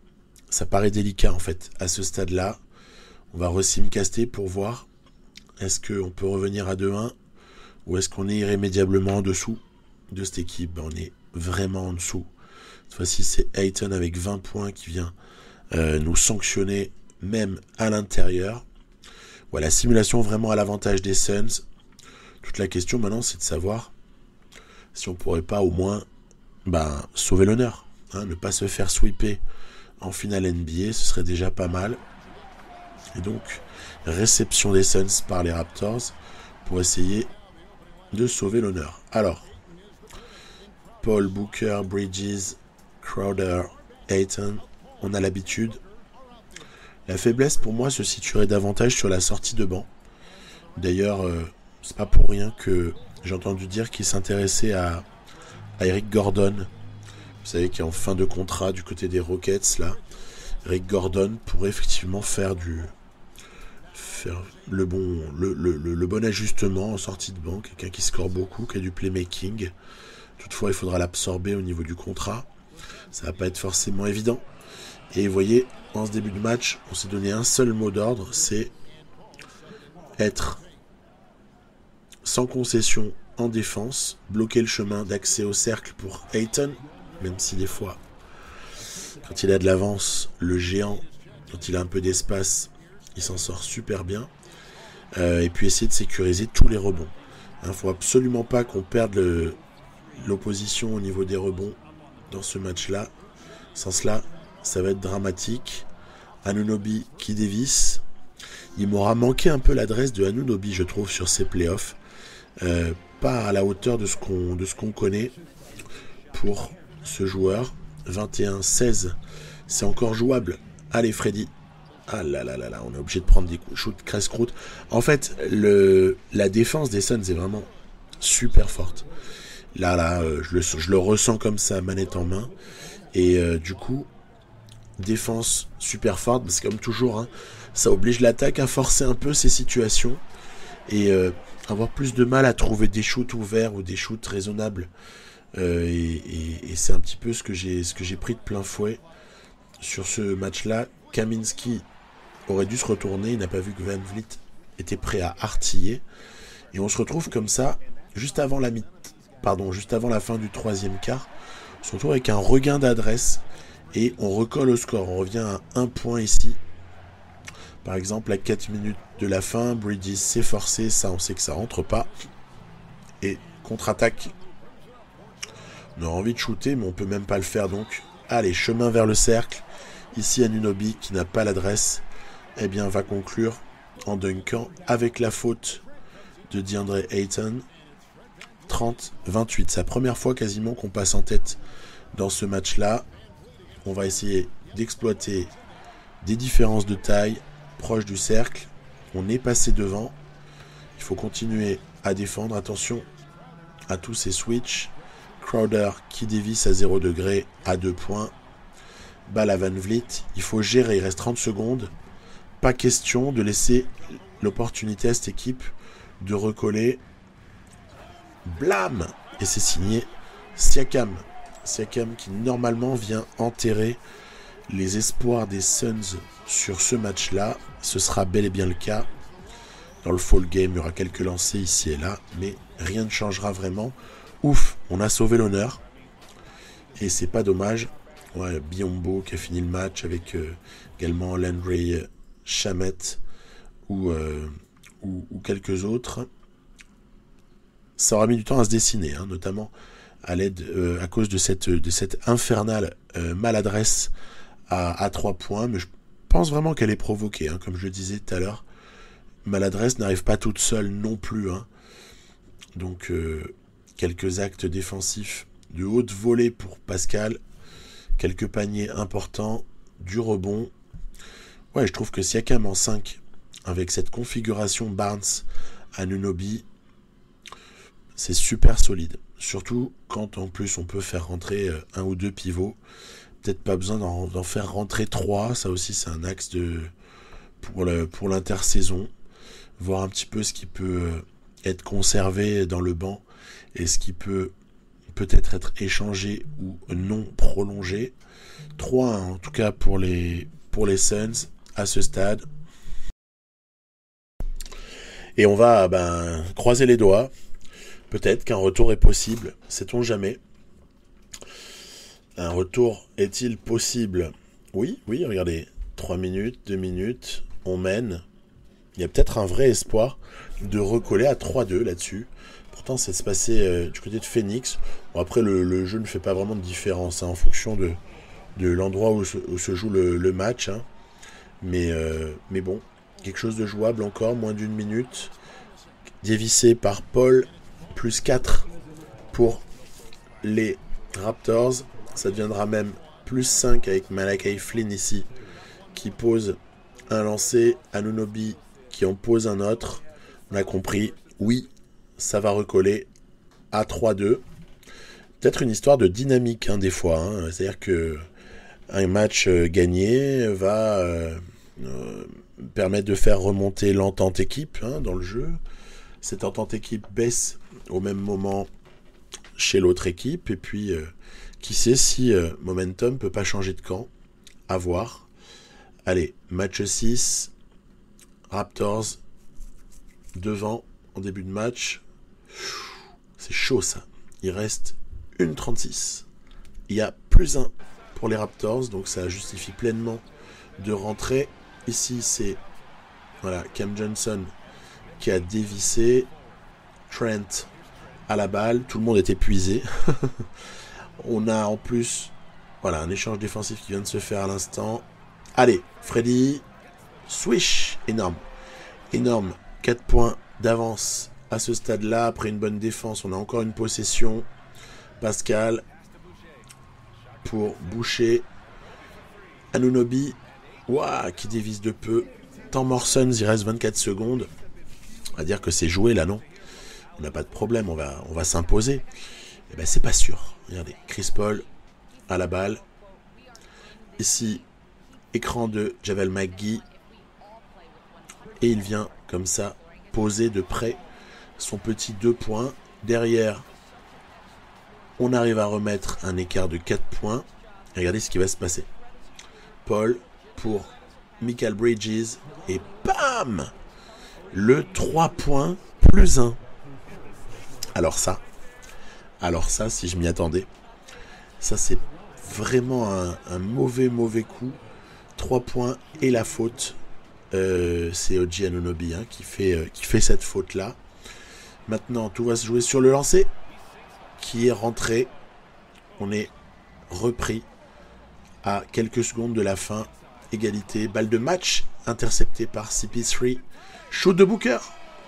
ça paraît délicat en fait à ce stade là. On va resimcaster pour voir est-ce qu'on peut revenir à 2-1 ou est-ce qu'on est irrémédiablement en dessous de cette équipe. On est vraiment en dessous. Cette fois-ci, c'est Ayton avec 20 points qui vient nous sanctionner même à l'intérieur. Voilà, simulation vraiment à l'avantage des Suns. Toute la question maintenant, c'est de savoir si on pourrait pas au moins sauver l'honneur. Hein, ne pas se faire sweeper en finale NBA, ce serait déjà pas mal. Et donc, réception des Suns par les Raptors pour essayer de sauver l'honneur. Alors, Paul, Booker, Bridges, Crowder, Ayton, on a l'habitude. La faiblesse pour moi se situerait davantage sur la sortie de banc. D'ailleurs, c'est pas pour rien que j'ai entendu dire qu'il s'intéressait à Eric Gordon. Vous savez qu'il est en fin de contrat du côté des Rockets là. Eric Gordon pourrait effectivement faire le bon ajustement en sortie de banc. Quelqu'un qui score beaucoup, qui a du playmaking. Toutefois, il faudra l'absorber au niveau du contrat. Ça va pas être forcément évident. Et vous voyez, en ce début de match, on s'est donné un seul mot d'ordre, c'est être sans concession en défense, bloquer le chemin d'accès au cercle pour Ayton, même si des fois, quand il a de l'avance, le géant, quand il a un peu d'espace, il s'en sort super bien. Et puis essayer de sécuriser tous les rebonds. Il ne faut absolument pas qu'on perde l'opposition au niveau des rebonds dans ce match-là. Sans cela, ça va être dramatique. Anunoby qui dévisse. Il m'aura manqué un peu l'adresse de Anunoby, je trouve, sur ces playoffs. Pas à la hauteur de ce qu'on connaît pour ce joueur. 21-16, c'est encore jouable. Allez Freddy. Ah là là là là, on est obligé de prendre des shoots casse-croûte. En fait, la défense des Suns est vraiment super forte. Là, je le ressens comme ça, manette en main. Et du coup, défense super forte, parce que comme toujours, hein, ça oblige l'attaque à forcer un peu ces situations et avoir plus de mal à trouver des shoots ouverts ou des shoots raisonnables. Et c'est un petit peu ce que j'ai pris de plein fouet sur ce match-là. Kaminsky aurait dû se retourner, il n'a pas vu que Van Vliet était prêt à artiller. Et on se retrouve comme ça, juste avant la juste avant la fin du troisième quart. On se retrouve avec un regain d'adresse et on recolle au score. On revient à 1 point ici. Par exemple, à 4 minutes de la fin, Bridges s'est forcé. Ça, on sait que ça rentre pas. Et contre-attaque. On a envie de shooter, mais on peut même pas le faire donc. Allez, chemin vers le cercle. Ici, Anunoby, qui n'a pas l'adresse, eh bien, va conclure en dunkant avec la faute de DeAndre Ayton. 30-28. C'est la première fois quasiment qu'on passe en tête dans ce match-là. On va essayer d'exploiter des différences de taille proches du cercle. On est passé devant. Il faut continuer à défendre. Attention à tous ces switches. Crowder qui dévisse à 0 degré à 2 points. Balle à Van Vliet. Il faut gérer. Il reste 30 secondes. Pas question de laisser l'opportunité à cette équipe de recoller. Blam! Et c'est signé Siakam. Siakam qui normalement vient enterrer les espoirs des Suns sur ce match-là. Ce sera bel et bien le cas. Dans le fall game, il y aura quelques lancers ici et là, mais rien ne changera vraiment. Ouf, on a sauvé l'honneur. Et c'est pas dommage. Ouais, Biyombo qui a fini le match avec également Landry Shamet ou quelques autres. Ça aura mis du temps à se dessiner, hein, notamment à cause de cette infernale maladresse à 3 points. Mais je pense vraiment qu'elle est provoquée, hein, comme je le disais tout à l'heure. Maladresse n'arrive pas toute seule non plus. Hein. Donc, quelques actes défensifs de haute volée pour Pascal. Quelques paniers importants. Du rebond. Ouais, je trouve que Siakam en 5, avec cette configuration Barnes, Anunoby, c'est super solide. Surtout quand en plus on peut faire rentrer un ou deux pivots. Peut-être pas besoin d'en faire rentrer 3. Ça aussi c'est un axe pour l'intersaison. Voir un petit peu ce qui peut être conservé dans le banc et ce qui peut peut-être être échangé ou non prolongé. 3 hein, en tout cas pour les Suns à ce stade. Et on va croiser les doigts. Peut-être qu'un retour est possible, sait-on jamais. Un retour est-il possible? Oui, regardez, 3 minutes, 2 minutes, on mène. Il y a peut-être un vrai espoir de recoller à 3-2 là-dessus. Pourtant, ça se passait du côté de Phoenix. Bon, après, le jeu ne fait pas vraiment de différence hein, en fonction de l'endroit où se joue le match. Hein. Mais bon, quelque chose de jouable encore, moins d'1 minute. Dévissé par Paul. Plus 4 pour les Raptors. Ça deviendra même plus 5 avec Malachi Flynn ici qui pose un lancer. Anunoby qui en pose un autre. On a compris. Oui, ça va recoller à 3-2. Peut-être une histoire de dynamique hein, des fois. Hein. C'est-à-dire que un match gagné va permettre de faire remonter l'entente équipe hein, dans le jeu. Cette entente équipe baisse au même moment chez l'autre équipe. Et puis, qui sait si Momentum peut pas changer de camp. À voir. Allez, match 6. Raptors devant en début de match. C'est chaud ça. Il reste 1:36. Il y a plus 1 pour les Raptors. Donc ça justifie pleinement de rentrer. Ici, c'est Cam Johnson qui a dévissé. Trent à la balle, tout le monde est épuisé. On a en plus un échange défensif qui vient de se faire à l'instant. Allez, Freddy, swish, énorme, 4 points d'avance à ce stade-là. Après une bonne défense, on a encore une possession. Pascal pour Boucher. Anunoby, qui dévisse de peu. Temps Morrison, il reste 24 secondes. On va dire que c'est joué là, non? On n'a pas de problème, on va s'imposer. Eh ben c'est pas sûr. Regardez, Chris Paul à la balle. Ici, écran de Javel McGee. Et il vient comme ça poser de près son petit 2 points. Derrière, on arrive à remettre un écart de 4 points. Et regardez ce qui va se passer. Paul pour Mikal Bridges. Et bam! Le 3 points plus 1. Alors ça, Alors ça, si je m'y attendais, ça c'est vraiment un mauvais coup. 3 points et la faute. C'est OG Anunoby qui fait cette faute-là. Maintenant, tout va se jouer sur le lancer qui est rentré. On est repris à quelques secondes de la fin. Égalité, balle de match interceptée par CP3. Shoot de Booker.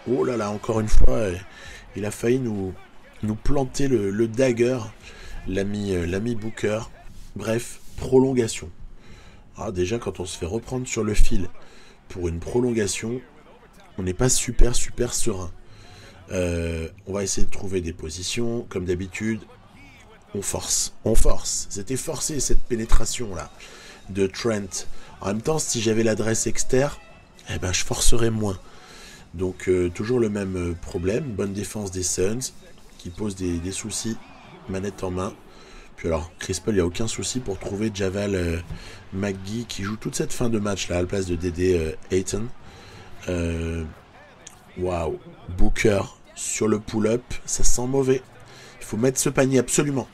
Oh là là, encore une fois, il a failli nous planter le dagger, l'ami Booker. Bref, prolongation. Ah, déjà, quand on se fait reprendre sur le fil pour une prolongation, on n'est pas super serein. On va essayer de trouver des positions, comme d'habitude. On force. C'était forcé cette pénétration là de Trent. En même temps, si j'avais l'adresse externe, je forcerais moins. Donc toujours le même problème. Bonne défense des Suns qui pose des soucis, manette en main. Puis alors, Chris Paul, il n'y a aucun souci pour trouver Javal McGee qui joue toute cette fin de match là à la place de Dédé Ayton. Waouh, Booker sur le pull-up, ça sent mauvais. Il faut mettre ce panier absolument.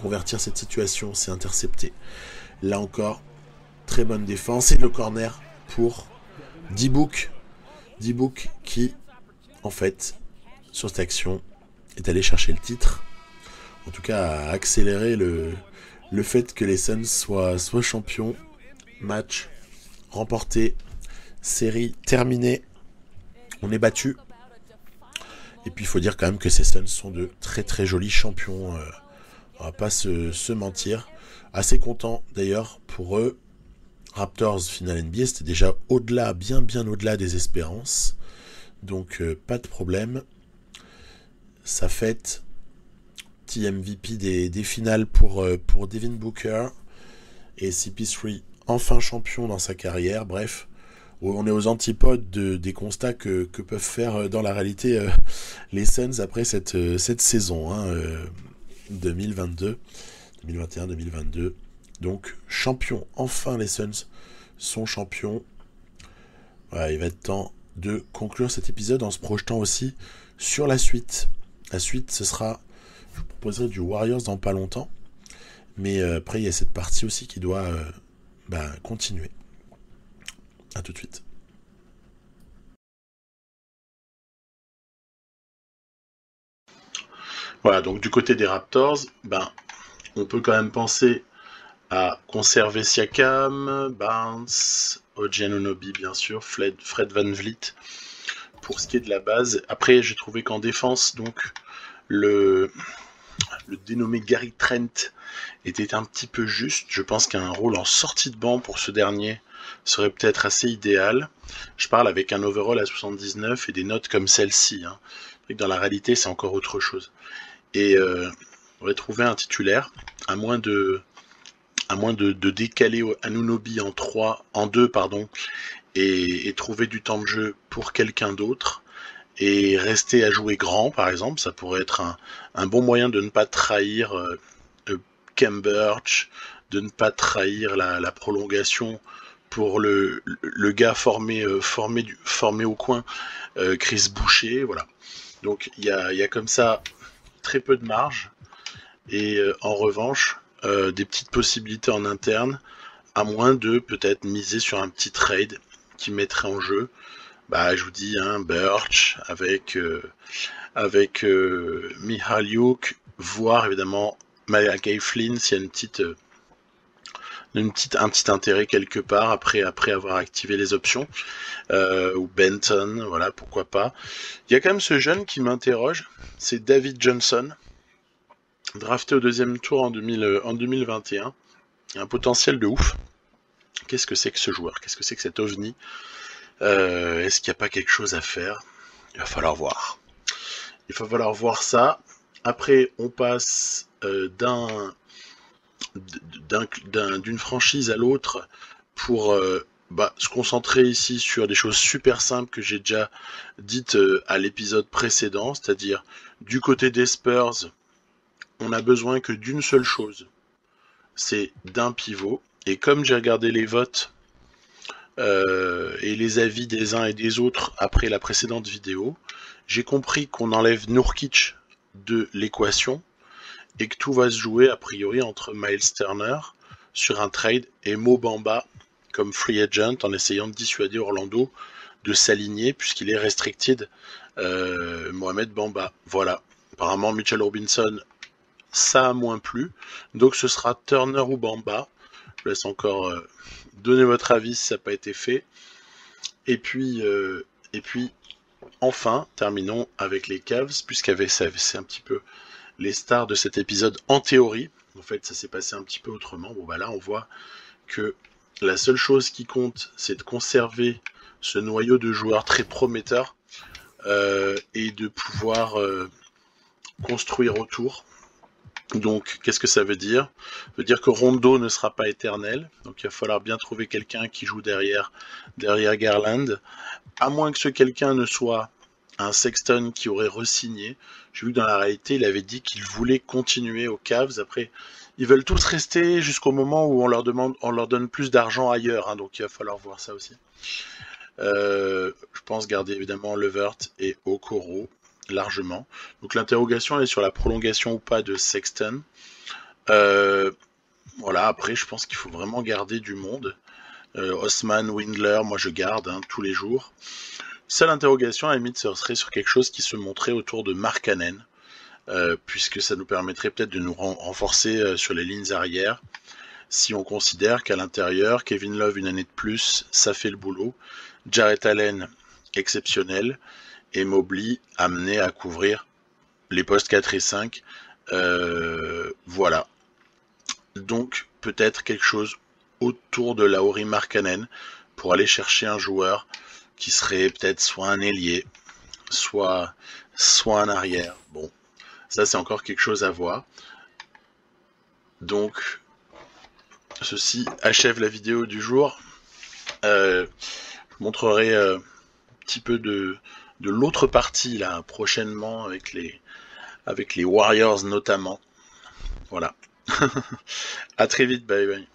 Convertir cette situation, c'est intercepté. Là encore, très bonne défense. Et le corner pour D-Book. D-Book qui, en fait, sur cette action, est allé chercher le titre. En tout cas, a accéléré le fait que les Suns soient champions. Match remporté. Série terminée. On est battu. Et puis il faut dire quand même que ces Suns sont de très jolis champions. On va pas se mentir. Assez content d'ailleurs pour eux. Raptors finale NBA, c'était déjà au-delà, bien au-delà des espérances. Donc pas de problème. Ça fête petit MVP des finales pour Devin Booker. Et CP3 enfin champion dans sa carrière. Bref, on est aux antipodes des constats que peuvent faire dans la réalité les Suns après cette saison 2021-2022. Donc champion, enfin les Suns sont champions. Voilà, il va être temps de conclure cet épisode en se projetant aussi sur la suite. La suite, ce sera, je vous proposerai du Warriors dans pas longtemps, mais après il y a cette partie aussi qui doit continuer. À tout de suite. Voilà, donc du côté des Raptors, on peut quand même penser à conserver Siakam, Barnes, OG Anunoby bien sûr, Fred VanVleet pour ce qui est de la base. Après, j'ai trouvé qu'en défense, donc le dénommé Gary Trent était un petit peu juste. Je pense qu'un rôle en sortie de banc pour ce dernier serait peut-être assez idéal. Je parle avec un overall à 79 et des notes comme celle-ci. Dans la réalité, c'est encore autre chose. Et on va trouver un titulaire, à moins de décaler Anunoby en 2, et trouver du temps de jeu pour quelqu'un d'autre, et rester à jouer grand, par exemple. Ça pourrait être un bon moyen de ne pas trahir Khem Birch, de ne pas trahir la prolongation pour le gars formé au coin, Chris Boucher, voilà. Donc il y a comme ça très peu de marge, et en revanche des petites possibilités en interne, à moins de peut-être miser sur un petit trade qui mettrait en jeu, je vous dis, Birch avec Mykhailiuk, voire évidemment Malachi Flynn s'il y a un petit intérêt quelque part après avoir activé les options, ou Benton, voilà, pourquoi pas. Il y a quand même ce jeune qui m'interroge, c'est David Johnson, drafté au 2e tour en 2021. Il y a un potentiel de ouf. Qu'est-ce que c'est que ce joueur? Qu'est-ce que c'est que cet ovni? Est-ce qu'il n'y a pas quelque chose à faire? Il va falloir voir. Il va falloir voir ça. Après, on passe d'une franchise à l'autre pour se concentrer ici sur des choses super simples que j'ai déjà dites à l'épisode précédent, c'est-à-dire du côté des Spurs, on a besoin que d'une seule chose, c'est d'un pivot. Et comme j'ai regardé les votes et les avis des uns et des autres après la précédente vidéo, j'ai compris qu'on enlève Nurkic de l'équation et que tout va se jouer a priori entre Miles Turner sur un trade et Mo Bamba comme free agent en essayant de dissuader Orlando de s'aligner puisqu'il est restricted Mohamed Bamba. Voilà. Apparemment Mitchell Robinson, ça a moins plu. Donc ce sera Turner ou Bamba. Je vous laisse encore donner votre avis si ça n'a pas été fait. Et puis enfin, terminons avec les Cavs, c'est un petit peu les stars de cet épisode en théorie. En fait, ça s'est passé un petit peu autrement. Bon, bah là, on voit que la seule chose qui compte, c'est de conserver ce noyau de joueurs très prometteurs et de pouvoir construire autour. Donc, qu'est-ce que ça veut dire? Ça veut dire que Rondo ne sera pas éternel. Donc, il va falloir bien trouver quelqu'un qui joue derrière Garland. À moins que ce quelqu'un ne soit un Sexton qui aurait re-signé. J'ai vu que dans la réalité, il avait dit qu'il voulait continuer aux Cavs. Après, ils veulent tous rester jusqu'au moment où on leur donne plus d'argent ailleurs. Hein, donc, il va falloir voir ça aussi. Je pense garder évidemment Levert et Okoro largement. Donc l'interrogation est sur la prolongation ou pas de Sexton. Voilà, après je pense qu'il faut vraiment garder du monde. Osman, Windler, moi je garde tous les jours. Seule interrogation à la limite serait sur quelque chose qui se montrait autour de Markkanen, puisque ça nous permettrait peut-être de nous renforcer sur les lignes arrière. Si on considère qu'à l'intérieur, Kevin Love une année de plus, ça fait le boulot. Jarrett Allen, exceptionnel. Et Mobley amené à couvrir les postes 4 et 5. Voilà. Donc, peut-être quelque chose autour de Lauri Markkanen pour aller chercher un joueur qui serait peut-être soit un ailier, soit un arrière. Bon, ça c'est encore quelque chose à voir. Donc, ceci achève la vidéo du jour. Je vous montrerai un petit peu de l'autre partie là prochainement avec les Warriors notamment. Voilà. À très vite, bye bye.